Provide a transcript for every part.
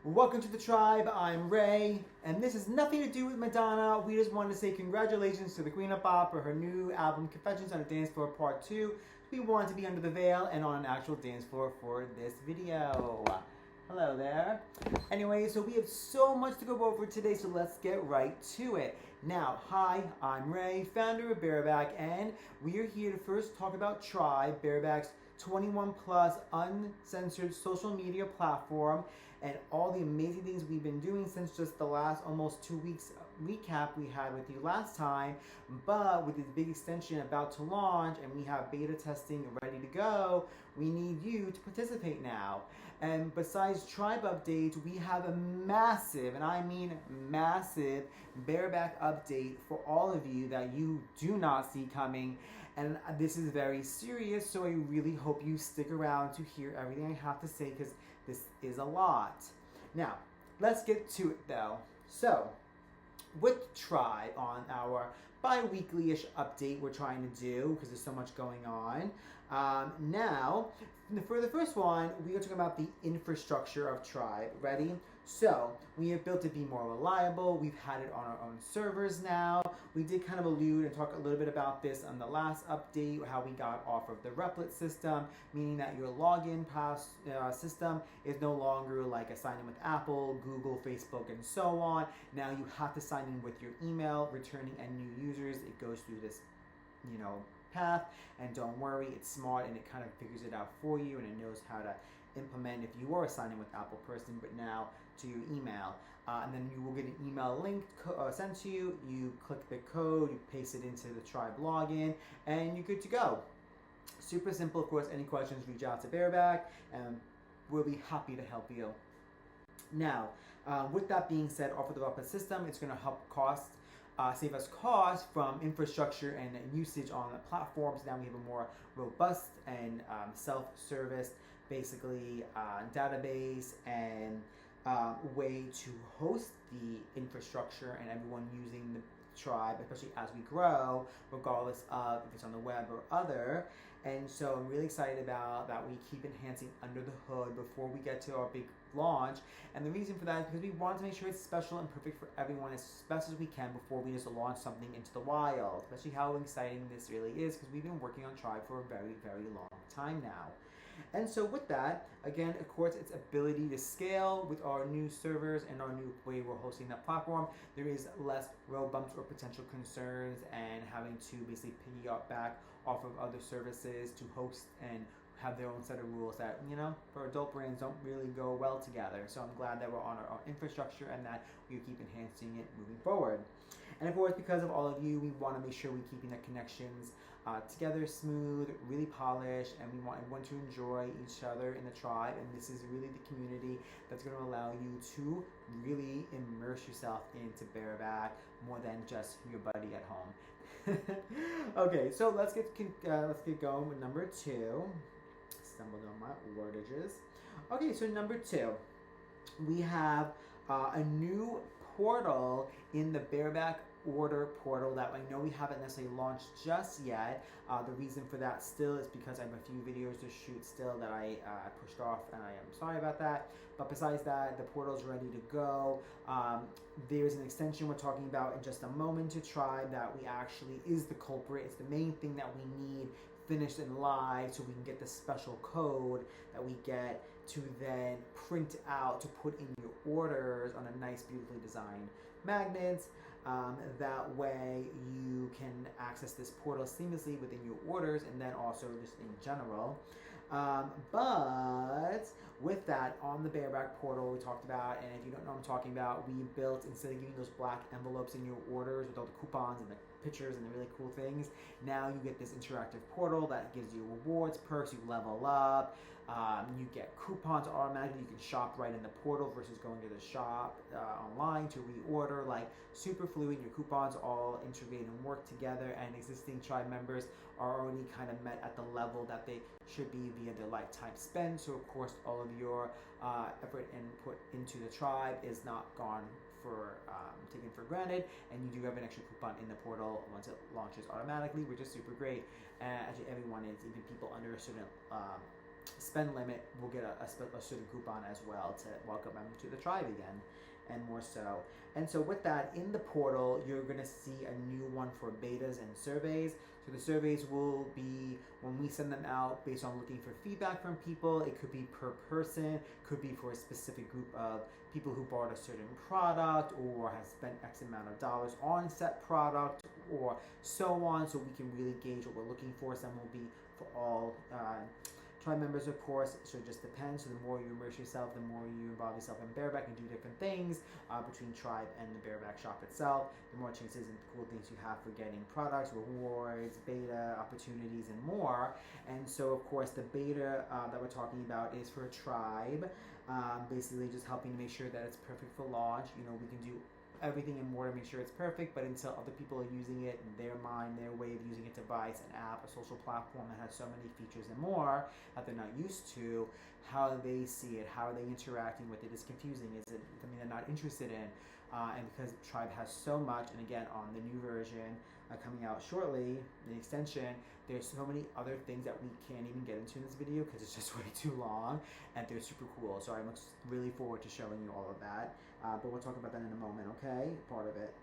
Welcome to the tribe. I'm Ray, and this has nothing to do with Madonna. We just wanted to say congratulations to the Queen of Pop for her new album, Confessions on a Dance Floor Part 2. We wanted to be under the veil and on an actual dance floor for this video. Hello there. Anyway, so we have so much to go over today, so let's get right to it. Now, hi, I'm Ray, founder of Bearback, and we are here to first talk about Tribe, Bearback's 21 plus uncensored social media platform, and all the amazing things we've been doing since just the last almost 2 weeks recap we had with you last time. But with this big extension about to launch and we have beta testing ready to go, we need you to participate now. And besides Tribe updates, we have a massive, and I mean massive, Bearback update for all of you that you do not see coming. And this is very serious, so I really hope you stick around to hear everything I have to say, because this is a lot. Now, let's get to it though. So, with Tribe, on our bi-weekly-ish update we're trying to do, because there's so much going on. Now, for the first one, we are talking about the infrastructure of Tribe. Ready? So, we have built it to be more reliable. We've had it on our own servers now. We did kind of allude and talk a little bit about this on the last update, how we got off of the replit system, meaning that your login pass system is no longer like a sign in with Apple, Google, Facebook, and so on. Now you have to sign in with your email, returning any new users. It goes through this, path, and don't worry, it's smart and it kind of figures it out for you, and it knows how to implement if you are a sign in with Apple person, but now to your email. And then you will get an email link sent to you. You click the code, you paste it into the Tribe login, and you're good to go. Super simple. Of course, any questions, reach out to Bearback, and we'll be happy to help you. Now, with that being said, off of the replit system, it's going to help save us cost from infrastructure and usage on the platforms. Now we have a more robust and self-service, basically, database and way to host the infrastructure, and everyone using the Tribe, especially as we grow, regardless of if it's on the web or other. And so I'm really excited about that. We keep enhancing under the hood before we get to our big launch. And the reason for that is because we want to make sure it's special and perfect for everyone as best as we can before we just launch something into the wild. Especially how exciting this really is, because we've been working on Tribe for a very, very long time now. And so with that, again, of course, its ability to scale with our new servers and our new way we're hosting that platform, there is less road bumps or potential concerns and having to basically piggyback off of other services to host and have their own set of rules that, for adult brands don't really go well together. So I'm glad that we're on our own infrastructure and that we keep enhancing it moving forward. And of course, because of all of you, we want to make sure we're keeping the connections together smooth, really polished, and we want everyone to enjoy each other in the Tribe. And this is really the community that's going to allow you to really immerse yourself into Bearback more than just your buddy at home. Okay, so let's get going with number 2. Stumbled on my wordages. Okay, so number 2, we have a new portal in the Bearback order portal that I know we haven't necessarily launched just yet. The reason for that still is because I have a few videos to shoot still that I pushed off, and I am sorry about that. But besides that, the portal is ready to go. There's an extension we're talking about in just a moment to Tribe that we actually is the culprit. It's the main thing that we need finished and live, so we can get the special code that we get to then print out to put in your orders on a nice, beautifully designed magnets. That way you can access this portal seamlessly within your orders, and then also just in general. But with that, on the Bearback portal we talked about, and if you don't know what I'm talking about, we built, instead of giving those black envelopes in your orders with all the coupons and the pictures and the really cool things, now you get this interactive portal that gives you rewards, perks, you level up, you get coupons automatically. You can shop right in the portal versus going to the shop online to reorder. Like, super fluid. Your coupons all integrate and work together, and existing Tribe members are already kind of met at the level that they should be via their lifetime spend. So of course all of your effort and put into the Tribe is not gone for taken for granted, and you do have an extra coupon in the portal once it launches automatically, which is super great. Actually, everyone is, even people under a certain spend limit, we'll get a certain coupon as well to welcome them to the tribe again, and more so. And so with that, in the portal, you're going to see a new one for betas and surveys. So the surveys will be when we send them out based on looking for feedback from people. It could be per person, could be for a specific group of people who bought a certain product or has spent X amount of dollars on set product or so on. So we can really gauge what we're looking for. Some will be for all tribe members, of course, so it just depends. So the more you immerse yourself, the more you involve yourself in Bearback and do different things between tribe and the Bearback shop itself, the more chances and cool things you have for getting products, rewards, beta opportunities, and more. And so, of course, the beta that we're talking about is for tribe, basically just helping to make sure that it's perfect for launch. You know, we can do everything and more to make sure it's perfect, but until other people are using it in their mind, their way of using a device, an app, a social platform that has so many features and more that they're not used to, how they see it, how are they interacting with it is confusing. Is it something they're not interested in? And because Tribe has so much, and again on the new version coming out shortly, the extension, there's so many other things that we can't even get into in this video because it's just way too long, and they're super cool. So I'm really forward to showing you all of that. But we'll talk about that in a moment, okay? Part of it.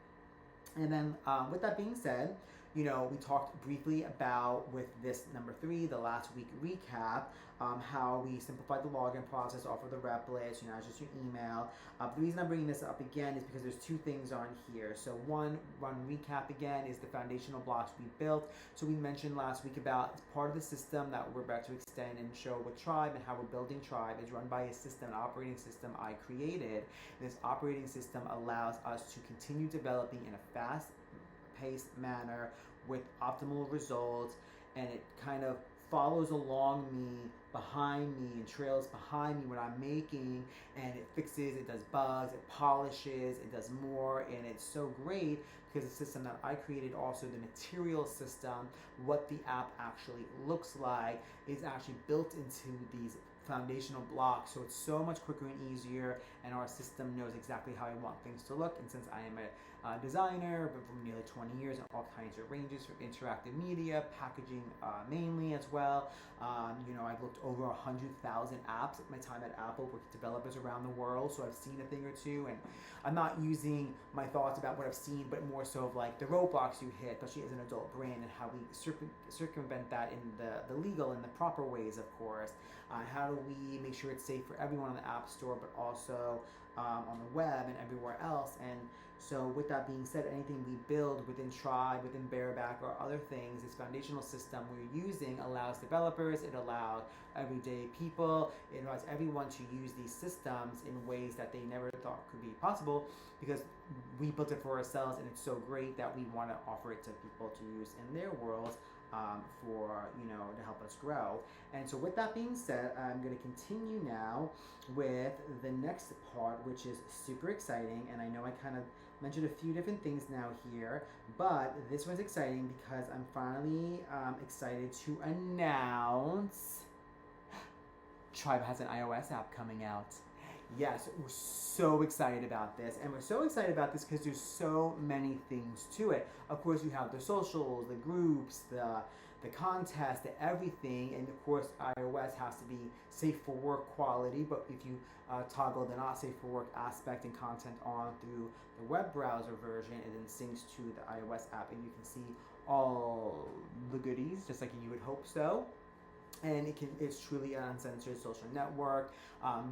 And then with that being said, you know, we talked briefly about with this number 3, the last week recap, how we simplified the login process, offer the rep list, you know, it's just your email. The reason I'm bringing this up again is because there's 2 things on here. So one recap again is the foundational blocks we built. So we mentioned last week about part of the system that we're about to extend and show with Tribe and how we're building Tribe is run by a system, an operating system I created. This operating system allows us to continue developing in a fast-paced manner with optimal results, and it kind of follows along me, behind me, and trails behind me what I'm making, and it fixes, it does bugs, it polishes, it does more, and it's so great because the system that I created, also the material system, what the app actually looks like, is actually built into these foundational blocks, so it's so much quicker and easier, and our system knows exactly how I want things to look. And since I am a designer but for nearly 20 years in all kinds of ranges, from interactive media, packaging mainly as well, you know, I've looked over 100,000 apps at my time at Apple with developers around the world, so I've seen a thing or two, and I'm not using my thoughts about what I've seen, but more so of like the roadblocks you hit, especially as an adult brand, and how we circumvent that in the legal and the proper ways, of course. How do we make sure it's safe for everyone on the App Store, but also on the web and everywhere else? And so with that being said, anything we build within Tribe, within Bearback, or other things, this foundational system we're using allows developers, it allows everyday people, it allows everyone to use these systems in ways that they never thought could be possible, because we built it for ourselves, and it's so great that we want to offer it to people to use in their worlds. For, you know, to help us grow. And so with that being said, I'm going to continue now with the next part, which is super exciting. And I know I kind of mentioned a few different things now here, but this one's exciting because I'm finally excited to announce Tribe has an iOS app coming out. Yes, we're so excited about this, and we're so excited about this because there's so many things to it. Of course, you have the socials, the groups, the contest, the everything, and of course, iOS has to be safe for work quality, but if you toggle the not safe for work aspect and content on through the web browser version, it then syncs to the iOS app, and you can see all the goodies, just like you would hope so. And it's truly an uncensored social network.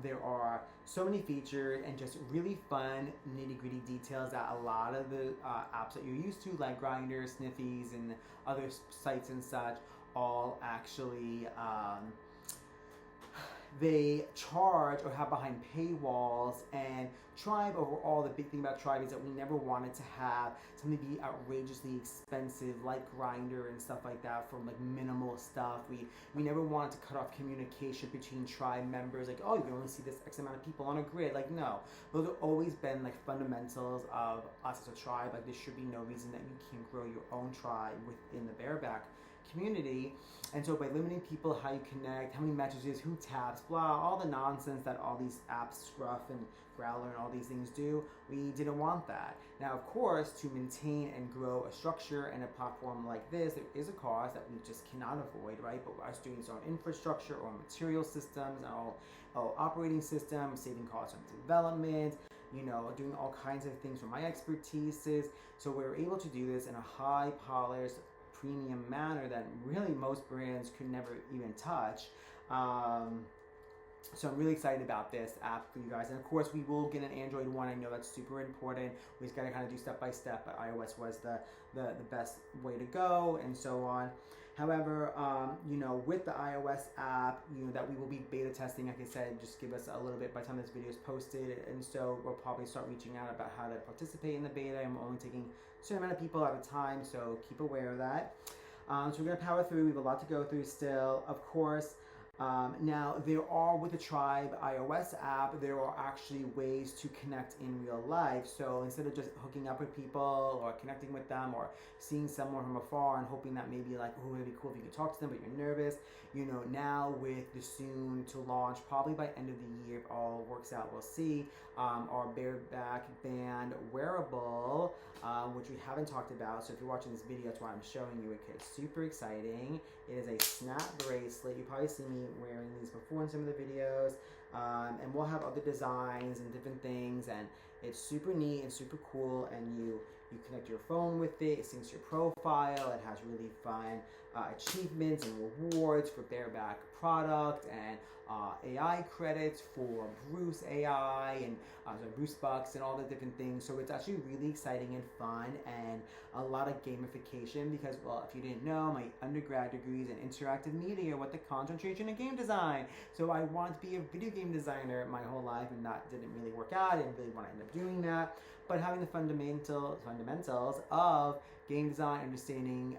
There are so many features and just really fun nitty-gritty details that a lot of the apps that you're used to, like Grindr, Sniffies, and other sites and such, all actually they charge or have behind paywalls. And Tribe, overall, the big thing about Tribe is that we never wanted to have something be outrageously expensive like Grindr and stuff like that for like minimal stuff. We never wanted to cut off communication between Tribe members, like, oh, you can only see this X amount of people on a grid. Like, no, those have always been like fundamentals of us as a tribe. Like, there should be no reason that you can't grow your own tribe within the Bearback community. And so by limiting people, how you connect, how many messages, who taps, blah, all the nonsense that all these apps, Scruff and Growler and all these things do, we didn't want that. Now, of course, to maintain and grow a structure and a platform like this, there is a cost that we just cannot avoid, right? But us doing our own infrastructure or material systems and all operating systems, saving costs on development, doing all kinds of things from my expertises. So we're able to do this in a high polished, premium manner that really most brands could never even touch. So I'm really excited about this app for you guys. And of course, we will get an Android one. I know that's super important. We just got to kind of do step by step, but iOS was the best way to go and so on. However, with the iOS app, that we will be beta testing, like I said, just give us a little bit by the time this video is posted. And so we'll probably start reaching out about how to participate in the beta. I'm only taking a certain amount of people at a time, so keep aware of that. So we're going to power through. We have a lot to go through still, of course. Now, there are, with the Tribe iOS app, there are actually ways to connect in real life. So instead of just hooking up with people or connecting with them or seeing someone from afar and hoping that maybe like, oh, it'd be cool if you could talk to them, but you're nervous, now with the soon to launch, probably by end of the year, if all works out, we'll see, our Bearback band wearable, which we haven't talked about. So if you're watching this video, that's why I'm showing you it. It's super exciting. It is a snap bracelet. You probably see me wearing these before in some of the videos, and we'll have other designs and different things, and it's super neat and super cool. And you connect your phone with it, it syncs your profile, it has really fun achievements and rewards for Bearback product, and AI credits for Bruce AI and Bruce Bucks and all the different things. So it's actually really exciting and fun, and a lot of gamification because, well, if you didn't know, my undergrad degree is in interactive media with the concentration in game design. So I wanted to be a video game designer my whole life, and that didn't really work out. I didn't really want to end up doing that. But having the fundamentals of game design, understanding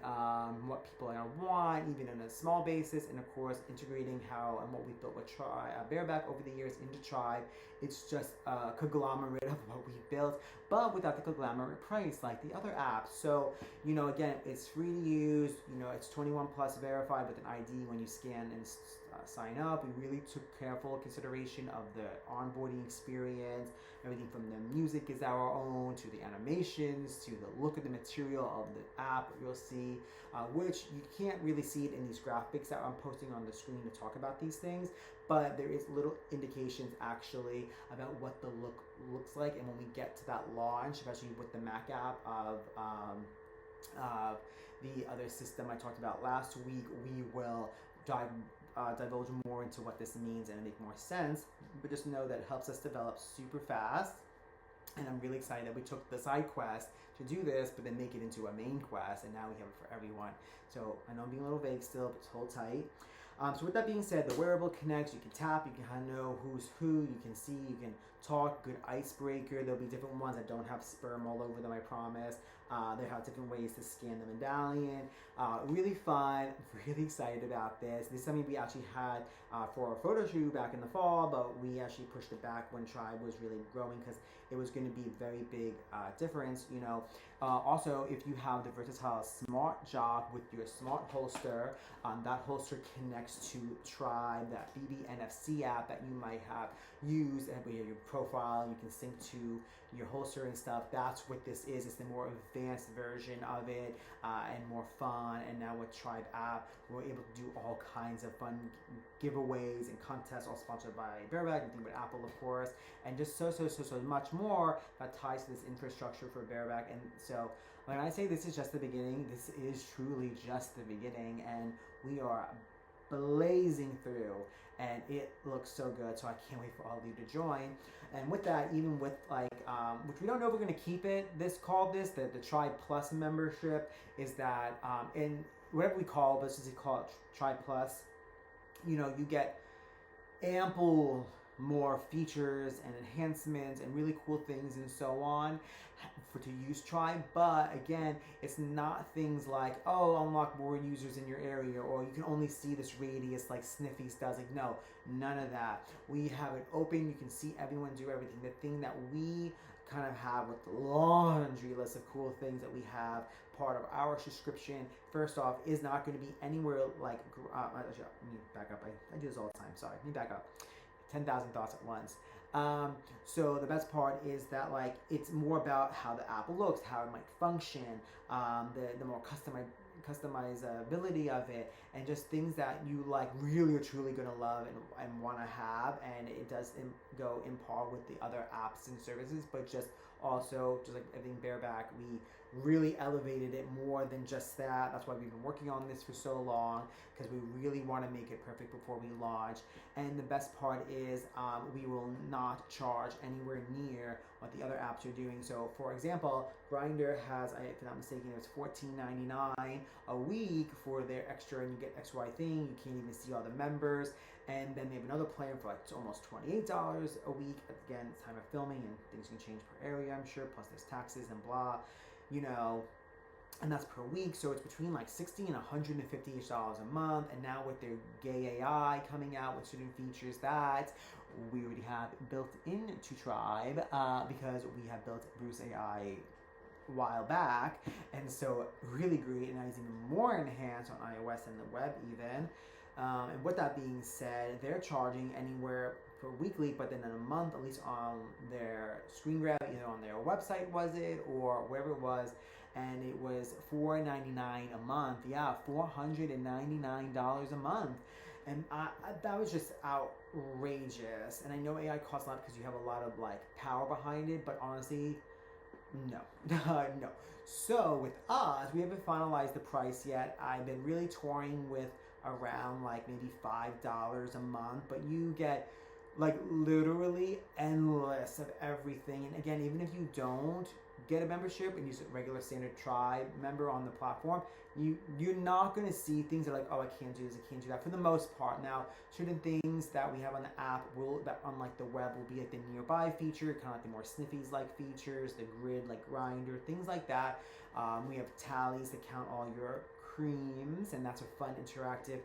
what people want, even on a small basis, and of course integrating how and what we built with Bearback over the years into Tribe. It's just a conglomerate of what we built, but without the conglomerate price like the other apps. So, again, it's free to use. It's 21 plus verified with an ID when you scan and sign up. We really took careful consideration of the onboarding experience. Everything from the music is our own, to the animations, to the look of the material of the app you'll see, which you can't really see it in these graphics that I'm posting on the screen to talk about these things, but there is little indications actually about what the look looks like. And when we get to that launch, especially with the Mac app of the other system I talked about last week, we will divulge more into what this means and make more sense. But just know that it helps us develop super fast, and I'm really excited that we took the side quest to do this, but then make it into a main quest, and now we have it for everyone. So I know I'm being a little vague still, but hold tight. So with that being said, the wearable connects. You can tap, you can kind of know who's who, you can see, you can talk. Good icebreaker. There'll be different ones that don't have sperm all over them, I promise. They have different ways to scan the medallion. Really fun, really excited about this. This is something we actually had for our photo shoot back in the fall, but we actually pushed it back when Tribe was really growing because it was going to be a very big difference. Also, if you have the versatile smart jock with your smart holster, that holster connects to Tribe, that BBNFC app that you might have used, and your profile, you can sync to your holster and stuff. That's what this is. It's the more advanced version of it, and more fun. And now with Tribe app, we're able to do all kinds of fun giveaways and contests, all sponsored by Bearback, and with Apple, of course, and just so much more that ties to this infrastructure for Bearback. And so when I say this is just the beginning, this is truly just the beginning, and we are blazing through, and it looks so good. So I can't wait for all of you to join. And with that, even with which we don't know if we're going to keep it, the Tribe Plus membership, is that in whatever we call, let's just call it Tribe Plus, you get ample more features and enhancements and really cool things and so on to use Tribe. But again, it's not things like, oh, unlock more users in your area, or you can only see this radius like Sniffy's does. Like, no, none of that. We have it open. You can see everyone do everything. The thing that we kind of have with the laundry list of cool things that we have part of our subscription. First off, is not going to be anywhere like let me back up. I do this all the time. Sorry, let me back up. 10,000 thoughts at once. So the best part is that like it's more about how the app looks, how it might function, the more customizability of it, and just things that you like really are truly gonna love and want to have. And it does go in par with the other apps and services, but just also just like I think Bearback, we really elevated it more than just that. That's why we've been working on this for so long, because we really want to make it perfect before we launch. And the best part is we will not charge anywhere near what the other apps are doing. So for example, Grindr has, if I'm not mistaken, it was $14.99 a week for their extra, and you get XY thing. You can't even see all the members. And then they have another plan for like almost $28 a week. Again, it's time of filming and things can change per area, I'm sure, plus there's taxes and blah, you know, and that's per week. So it's between like $60 and $150-ish a month. And now with their gay AI coming out with certain features that we already have built into Tribe, because we have built Bruce AI a while back, and so really great, and now it's even more enhanced on iOS and the web even. And with that being said, they're charging anywhere for weekly, but then in a month, at least on their screen grab, either on their website was it, or wherever it was, and it was $4.99 a month. Yeah, $499 a month. And that was just outrageous. And I know AI costs a lot because you have a lot of like power behind it, but honestly, no. No. So with us, we haven't finalized the price yet. I've been really touring with around like maybe $5 a month, but you get like literally endless of everything. And again, even if you don't get a membership and use a regular standard Tribe member on the platform, you're not going to see things that are like, oh, I can't do this, I can't do that, for the most part. Now, certain things that we have on the app that unlike the web will be like the nearby feature, kind of like the more sniffies like features, the grid like Grindr, things like that. We have tallies that count all your creams, and that's a fun interactive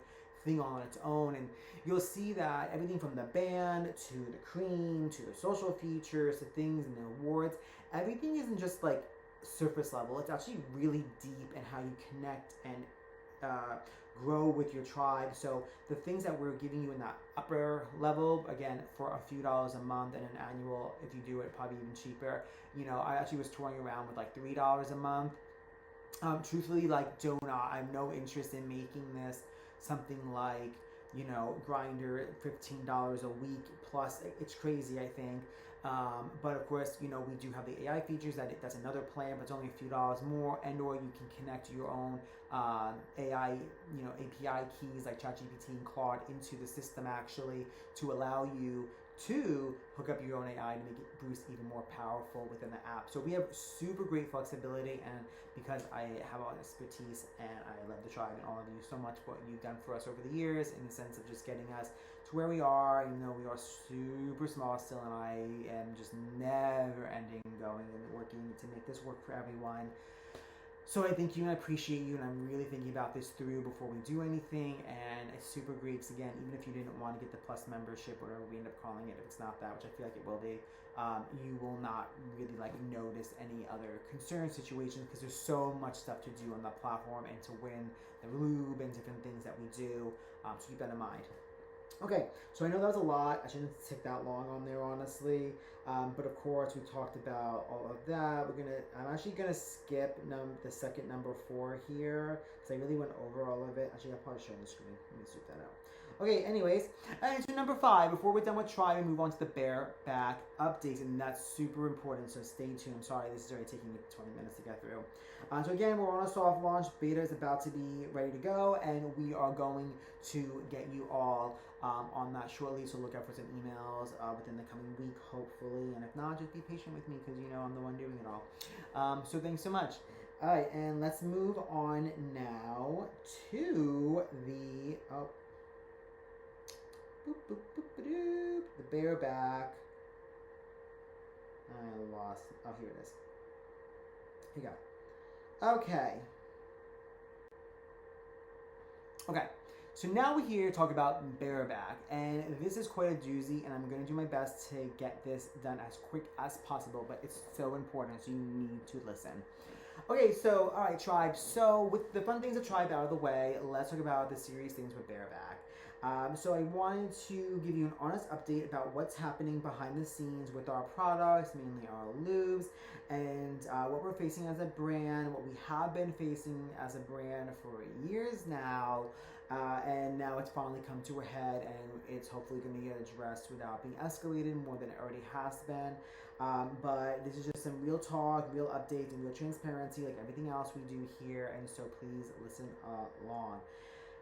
thing on its own. And you'll see that everything from the band to the cream to the social features to things and the awards, everything isn't just like surface level. It's actually really deep in how you connect and grow with your tribe. So the things that we're giving you in that upper level, again, for a few dollars a month, and an annual, if you do it, probably even cheaper. You know, I actually was touring around with like $3 a month. Truthfully, like, I have no interest in making this something like, you know, Grindr, $15 a week plus. It's crazy, I think. But of course, you know, we do have the AI features. That's another plan, but it's only a few dollars more. And or you can connect your own AI, you know, API keys like ChatGPT and Claude into the system actually to allow you to hook up your own AI to make it Bruce even more powerful within the app. So we have super great flexibility, and because I have all expertise and I love the tribe and all of you so much what you've done for us over the years in the sense of just getting us to where we are, even though we are super small still, and I am just never ending going and working to make this work for everyone. So I thank you and I appreciate you, and I'm really thinking about this through before we do anything, and it's super great. Because again, even if you didn't want to get the plus membership, whatever we end up calling it, if it's not that, which I feel like it will be, you will not really like notice any other concern situations, because there's so much stuff to do on the platform and to win the lube and different things that we do. So keep that in mind. Okay, so I know that was a lot. I shouldn't take that long on there, honestly. But of course, we talked about all of that. I'm actually gonna skip the second number 4 here because I really went over all of it. Actually, I'll probably show on the screen. Let me zoom that out. Okay, anyways, and so number 5, before we're done with Tribe, we move on to the Bearback updates, and that's super important, so stay tuned. Sorry, this is already taking me 20 minutes to get through. So again, we're on a soft launch. Beta is about to be ready to go, and we are going to get you all on that shortly, so look out for some emails within the coming week, hopefully, and if not, just be patient with me, because, you know, I'm the one doing it all. So thanks so much. All right, and let's move on now to the... the Bearback. I lost. Oh, here it is. Here you go. Okay. So now we're here to talk about Bearback, and this is quite a doozy, and I'm going to do my best to get this done as quick as possible, but it's so important, so you need to listen. Okay, so, alright, Tribe, so with the fun things of Tribe out of the way, let's talk about the serious things with Bearback. So I wanted to give you an honest update about what's happening behind the scenes with our products, mainly our lubes, and what we're facing as a brand, what we have been facing as a brand for years now, and now it's finally come to a head, and it's hopefully going to get addressed without being escalated more than it already has been. But this is just some real talk, real updates, and real transparency, like everything else we do here, and so please listen along.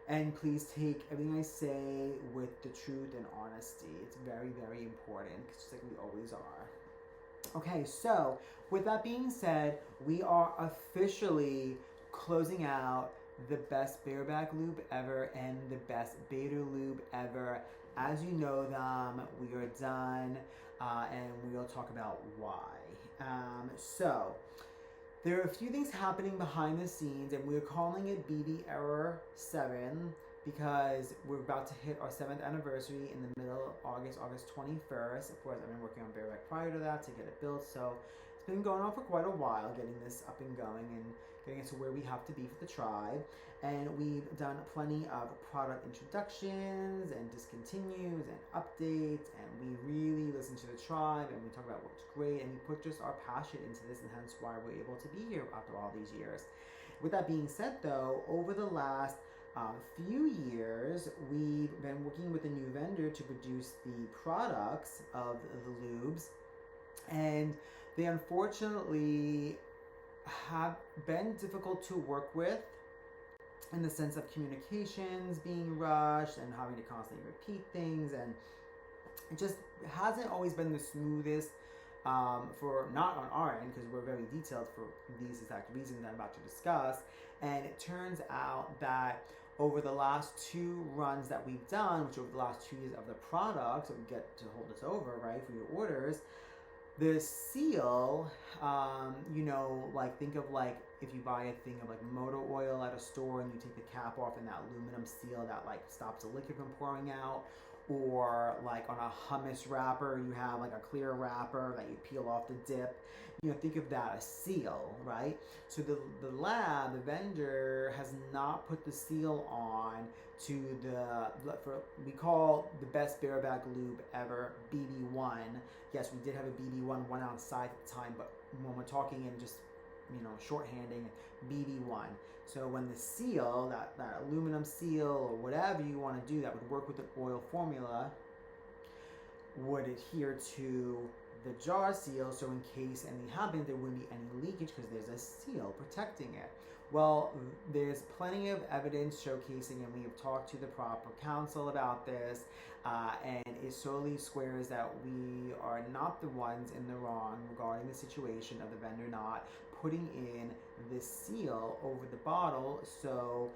And please take everything I say with the truth and honesty. It's very, very important, just like we always are. Okay, so with that being said, we are officially closing out the best Bearback lube ever and the best beta lube ever. As you know them, we are done, and we'll talk about why. So there are a few things happening behind the scenes, and we're calling it BB Error 7 because we're about to hit our 7th anniversary in the middle of August 21st. Of course, I've been working on Bearback prior to that to get it built, so it's been going on for quite a while, getting this up and going and getting it to where we have to be for the tribe. And we've done plenty of product introductions and discontinues and updates, and we really listen to the tribe and we talk about what's great, and we put just our passion into this, and hence why we're able to be here after all these years. With that being said, though, over the last few years, we've been working with a new vendor to produce the products of the lubes, and they unfortunately have been difficult to work with in the sense of communications being rushed and having to constantly repeat things, and it just hasn't always been the smoothest for not on our end, because we're very detailed for these exact reasons I'm about to discuss. And it turns out that over the last 2 runs that we've done, which over the last 2 years of the product, so we get to hold this over, right, for your orders, the seal, like think of like if you buy a thing of like motor oil at a store and you take the cap off and that aluminum seal that like stops the liquid from pouring out, or like on a hummus wrapper you have like a clear wrapper that you peel off the dip. Think of that, a seal, right? So the vendor has not put the seal on to we call the best Bearback lube ever, BB1. Yes, we did have a BB1 one outside at the time, but when we're talking in just shorthanding, BB1. So when the seal, that aluminum seal or whatever you want to do that would work with the oil formula, would adhere to the jar seal, so in case anything happened, there wouldn't be any leakage because there's a seal protecting it. Well, there's plenty of evidence showcasing, and we have talked to the proper counsel about this, and it solely squares that we are not the ones in the wrong regarding the situation of the vendor not putting in this seal over the bottle. So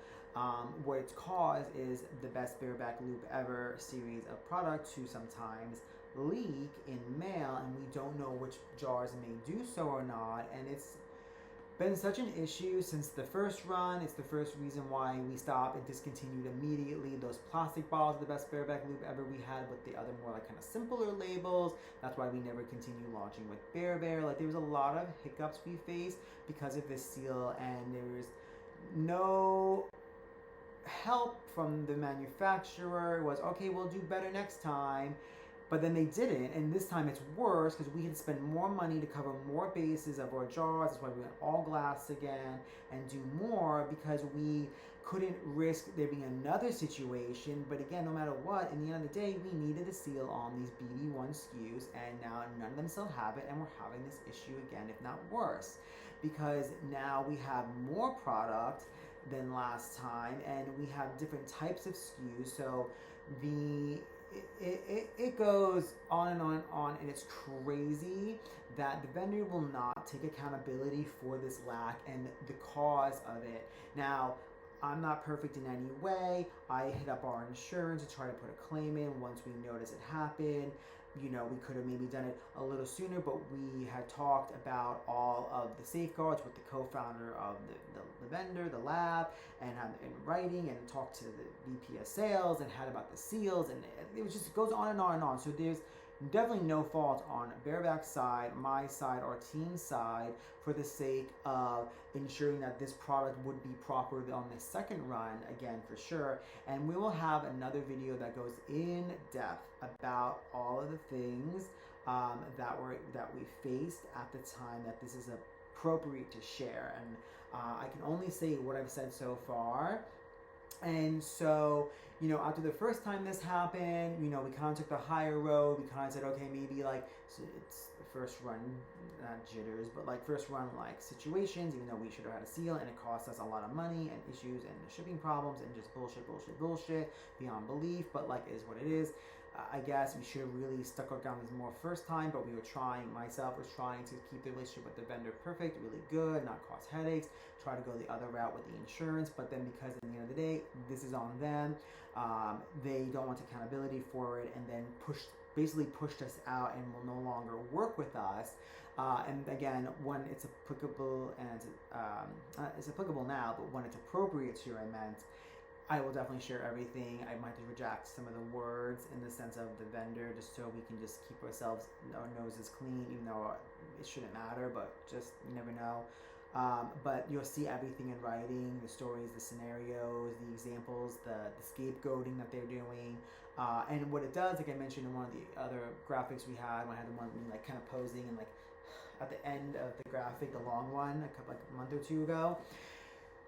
what it's caused is the best Bearback lube ever series of product to sometimes leak in mail, and we don't know which jars may do so or not, and it's been such an issue since the first run. It's the first reason why we stopped and discontinued immediately those plastic bottles of the best Bearback lube ever we had with the other more like kind of simpler labels. That's why we never continued launching with Bear. Like there was a lot of hiccups we faced because of this seal, and there was no help from the manufacturer. It was, okay, we'll do better next time. But then they didn't, and this time it's worse because we had to spend more money to cover more bases of our jars. That's why we went all glass again and do more, because we couldn't risk there being another situation. But again, no matter what, in the end of the day, we needed a seal on these BB1 SKUs, and now none of them still have it, and we're having this issue again, if not worse, because now we have more product than last time, and we have different types of SKUs. So it goes on and on and on, and it's crazy that the vendor will not take accountability for this lack and the cause of it. Now, I'm not perfect in any way. I hit up our insurance to try to put a claim in once we notice it happened. you know, we could have maybe done it a little sooner, but we had talked about all of the safeguards with the co-founder of the vendor, the lab, and had in writing, and talked to the VP of sales and had about the seals, and it was just, it goes on and on and on. So there's definitely no fault on Bearback's side, my side, our team's side, for the sake of ensuring that this product would be proper on the second run, again, for sure. And we will have another video that goes in depth about all of the things that we faced at the time that this is appropriate to share. And I can only say what I've said so far. And so, you know, after the first time this happened, you know, we kind of took the higher road. We kind of said, okay, maybe like, so it's the first run, not jitters, but like first run like situations, even though we should have had a seal, and it cost us a lot of money and issues and shipping problems and just bullshit beyond belief. But like, it is what it is. I guess we should have really stuck our guns more first time, but we were trying, myself was trying to keep the relationship with the vendor perfect, really good, not cause headaches, try to go the other route with the insurance. But then, because at the end of the day, this is on them, they don't want accountability for it, and then basically pushed us out and will no longer work with us. And again, when it's applicable, and it's applicable now, but when it's appropriate to, I will definitely share everything. I might reject some of the words in the sense of the vendor, just so we can just keep our noses clean, even though it shouldn't matter, but just, you never know. But you'll see everything in writing, the stories, the scenarios, the examples, the scapegoating that they're doing. And what it does, like I mentioned in one of the other graphics we had, when I had the one me like kind of posing, and like at the end of the graphic, the long one, like a month or two ago,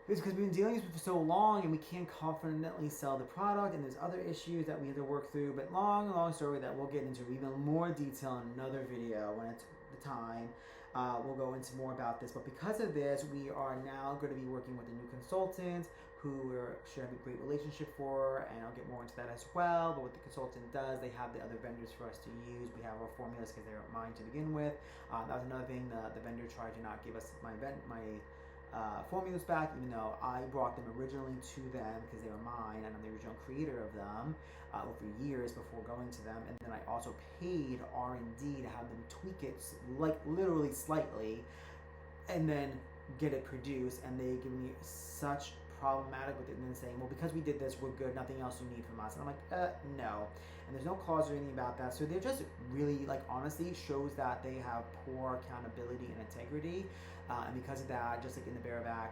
it's because we've been dealing with this for so long, and we can't confidently sell the product, and there's other issues that we have to work through. But long story that we'll get into even more detail in another video when it's the time. We'll go into more about this. But because of this, we are now going to be working with a new consultant who we should have a great relationship for, and I'll get more into that as well. But what the consultant does, they have the other vendors for us to use. We have our formulas because they're mine to begin with. That was another thing. The vendor tried to not give us my formulas back, even though I brought them originally to them because they were mine, and I'm the original creator of them over years before going to them. And then I also paid R&D to have them tweak it, like literally slightly, and then get it produced. And they give me such problematic with it, and then saying, well, because we did this, we're good, nothing else you need from us. And I'm like, no. And there's no clause or anything about that. So they're just really, like, honestly shows that they have poor accountability and integrity. And because of that, just like in the Bearback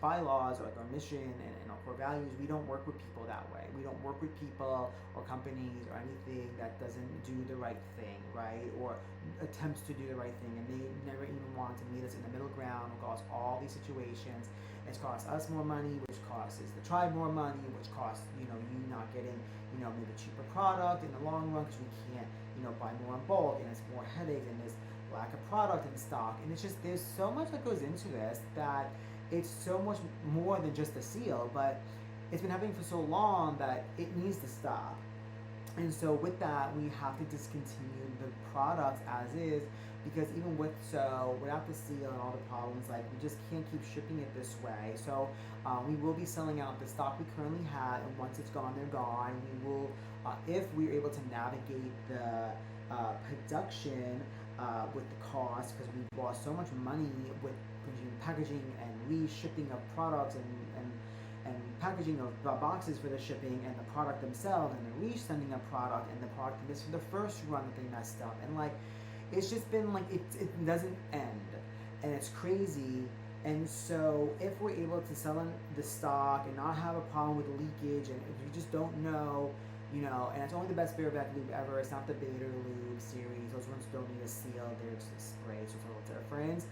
bylaws, or like our mission and our core values, we don't work with people that way. We don't work with people or companies or anything that doesn't do the right thing, right? Or attempts to do the right thing. And they never even want to meet us in the middle ground across all these situations. It's cost us more money, which costs the tribe more money, which costs, you not getting, maybe a cheaper product in the long run, because we can't, buy more in bulk, and it's more headache, and there's lack of product in stock. And it's just, there's so much that goes into this that it's so much more than just a seal, but it's been happening for so long that it needs to stop. And so with that, we have to discontinue the products as is, because even without the seal and all the problems, like, we just can't keep shipping it this way. So we will be selling out the stock we currently had, and once it's gone, they're gone. We will, if we're able to navigate the production with the cost, because we lost so much money with packaging and re-shipping of products and packaging of boxes for the shipping, and the product themselves, and the resending of product, and the product, and this for the first run that they messed up. And like, it's just been like, it doesn't end, and it's crazy. And so if we're able to sell in the stock and not have a problem with leakage, and if you just don't know, and it's only the best Bearback lube ever. It's not the Beta lube series. Those ones don't need a seal. They're just a spray, so it's a little different.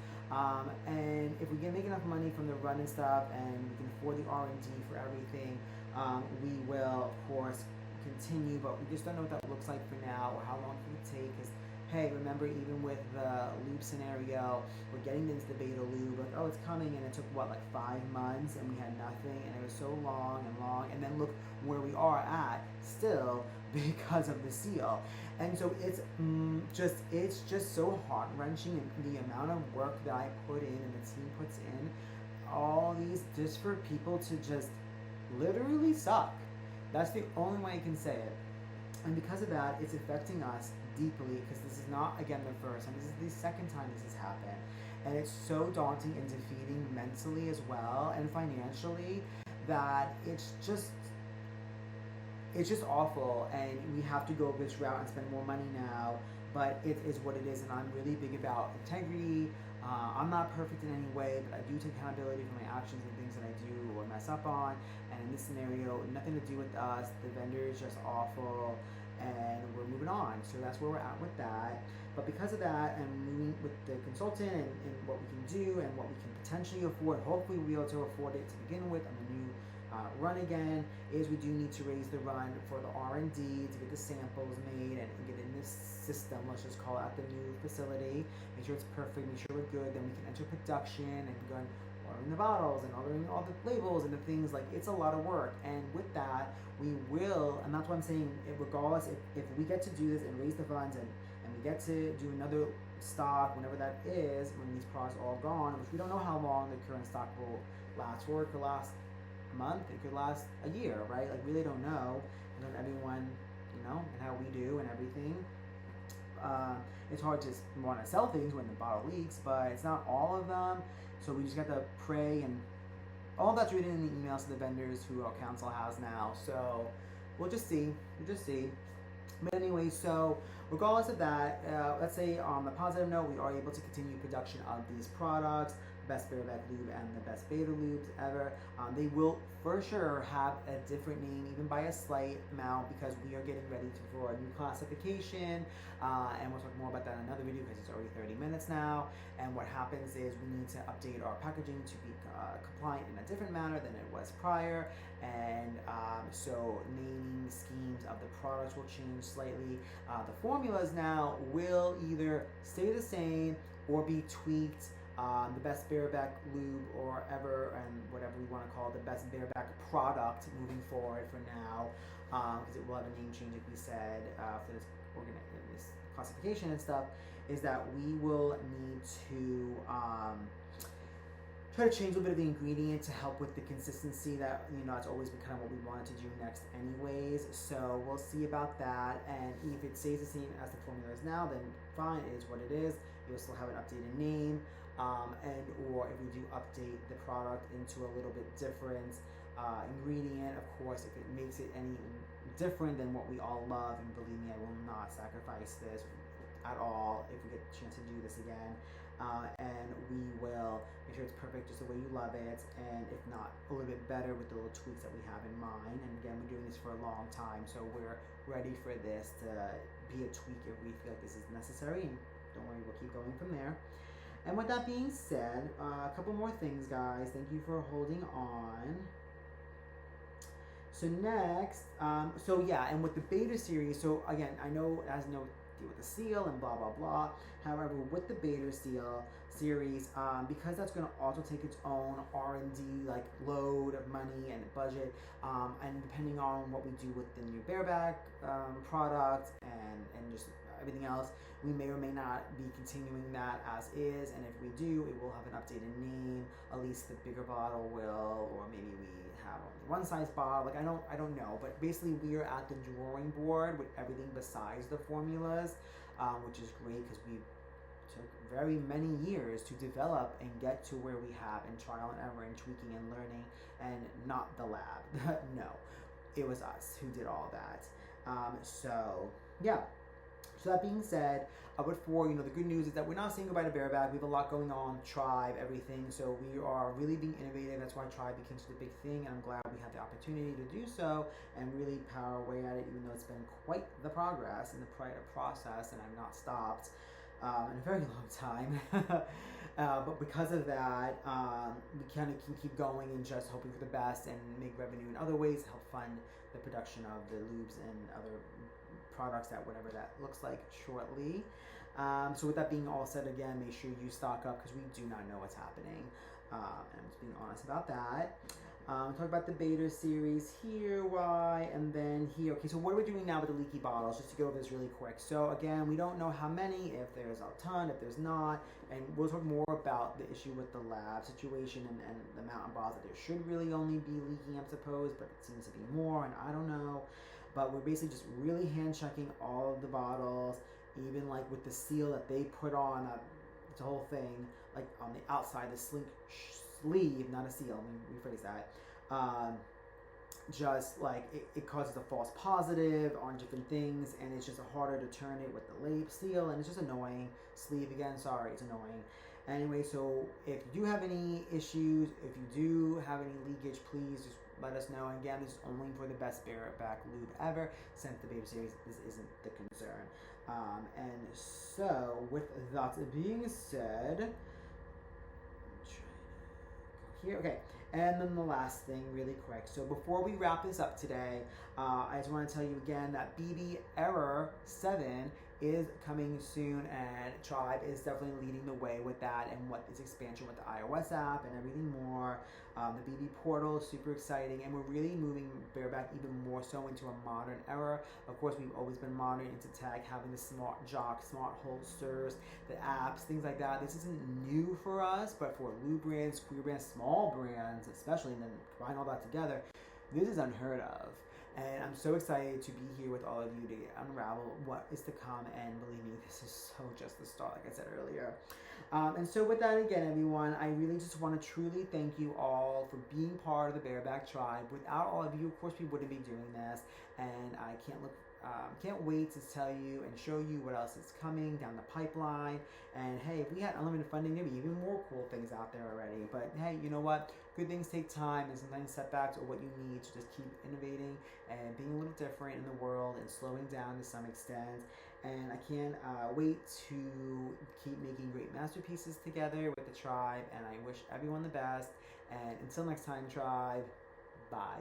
And if we can make enough money from the run and stuff, and we can afford the R&D for everything, we will, of course, continue. But we just don't know what that looks like for now, or how long it would take. Because, hey, remember, even with the lube scenario, we're getting into the Beta lube, like, oh, it's coming, and it took, 5 months, and we had nothing, and it was so long, and then look where we are at still because of the seal. And so it's just so heart-wrenching, and the amount of work that I put in and the team puts in, all these, just for people to just literally suck. That's the only way I can say it. And because of that, it's affecting us deeply, because this is not, again, the first time. This is the second time this has happened. And it's so daunting and defeating mentally as well and financially, that it's just awful, and we have to go this route and spend more money now, but it is what it is. And I'm really big about integrity. I'm not perfect in any way, but I do take accountability for my actions and things that I do or mess up on. And in this scenario, nothing to do with us. The vendor is just awful, and we're moving on. So that's where we're at with that. But because of that, and moving with the consultant, and what we can do and what we can potentially afford, hopefully we'll be able to afford it to begin with on the new run again, is we do need to raise the run for the R&D to get the samples made and get in this system. Let's just call out the new facility, make sure it's perfect, make sure we're good, then we can enter production and go and ordering the bottles and ordering all the labels and the things. Like, it's a lot of work, and with that we will, and that's why I'm saying, regardless, if we get to do this and raise the funds, and we get to do another stock whenever that is, when these products are all gone, which we don't know how long the current stock will last for. It could last a month, it could last a year, right? Like, really don't know. And then everyone, and how we do and everything. It's hard to want to sell things when the bottle leaks, but it's not all of them. So we just got to pray, and all that's written in the emails to the vendors who our council has now. So we'll just see. But anyway, so regardless of that, let's say on the positive note, we are able to continue production of these products, best Bearback lube and the best beta lubes ever. They will for sure have a different name, even by a slight amount, because we are getting ready for a new classification, and we'll talk more about that in another video, because it's already 30 minutes now. And what happens is we need to update our packaging to be compliant in a different manner than it was prior, and so naming schemes of the products will change slightly. The formulas now will either stay the same or be tweaked. The best Bearback lube, or ever, and whatever we want to call it, the best Bearback product moving forward for now, because it will have a name change, like we said, for this classification and stuff, is that we will need to try to change a little bit of the ingredient to help with the consistency. That, it's always been kind of what we wanted to do next anyways, so we'll see about that. And if it stays the same as the formula is now, then fine, it is what it is. You'll still have an updated name, and or if we do update the product into a little bit different ingredient, of course, if it makes it any different than what we all love, and believe me, I will not sacrifice this at all if we get a chance to do this again. And we will make sure it's perfect just the way you love it, and if not, a little bit better with the little tweaks that we have in mind. And again, we're doing this for a long time, so we're ready for this to be a tweak if we feel like this is necessary, and don't worry, we'll keep going from there. And with that being said, a couple more things, guys. Thank you for holding on. So next, and with the beta series, so again, I know it has no deal with the seal and blah blah blah. However, with the beta seal series, because that's going to also take its own R&D load of money and budget, and depending on what we do with the new Bearback product and just everything else, we may or may not be continuing that as is. And if we do, it will have an updated name. At least the bigger bottle will, or maybe we have only one size bottle. I don't know. But basically, we are at the drawing board with everything besides the formulas, which is great, because we took very many years to develop and get to where we have, and trial and error and tweaking and learning, and not the lab. No, it was us who did all that. So yeah. So that being said, but for the good news is that we're not saying goodbye to Bearback. We have a lot going on, Tribe, everything. So we are really being innovative. That's why Tribe became such a big thing, and I'm glad we had the opportunity to do so and really power away at it, even though it's been quite the progress and the process, and I've not stopped in a very long time. But because of that, we kind of can keep going and just hoping for the best and make revenue in other ways, help fund the production of the lubes and other products, that whatever that looks like shortly. So with that being all said, again, make sure you stock up, because we do not know what's happening, and I'm just being honest about that. Talk about the beta series here, and then here. Okay, so what are we doing now with the leaky bottles? Just to go over this really quick. So again, we don't know how many, if there's a ton, if there's not, and we'll talk more about the issue with the lab situation and the amount of bottles that there should really only be leaking, I suppose, but it seems to be more, and I don't know. but we're basically just really hand checking all of the bottles, even like with the seal that they put on. It's a whole thing, like on the outside, the sleeve, not a seal. Let me rephrase that. Just like it causes a false positive on different things, and it's just harder to turn it with the seal, and it's just annoying. Sleeve again, sorry, it's annoying. Anyway, so if you do have any issues, if you do have any leakage, please just let us know. And again, this is only for the best Bearback lube ever. Since the baby series, this isn't the concern. And so, with that being said, here, okay. And then the last thing, really quick. So before we wrap this up today, I just want to tell you again that BB Error 7 is coming soon, and Tribe is definitely leading the way with that and what its expansion with the iOS app and everything more. The BB portal is super exciting, and we're really moving Bearback even more so into a modern era. Of course, we've always been modern into tech, having the smart jock, smart holsters, the apps, things like that. This isn't new for us, but for lube brands, queer brands, small brands, especially, and then combine all that together, this is unheard of. And I'm so excited to be here with all of you to unravel what is to come. And believe me, this is so just the start, like I said earlier. And so with that, again, everyone, I really just want to truly thank you all for being part of the Bearback Tribe. Without all of you, of course, we wouldn't be doing this. And I can't wait to tell you and show you what else is coming down the pipeline. And hey, if we had unlimited funding, there'd be even more cool things out there already. But hey, you know what? Good things take time, and sometimes setbacks are what you need to just keep innovating and being a little different in the world and slowing down to some extent. And I can't wait to keep making great masterpieces together with the Tribe. And I wish everyone the best. And until next time, Tribe, bye.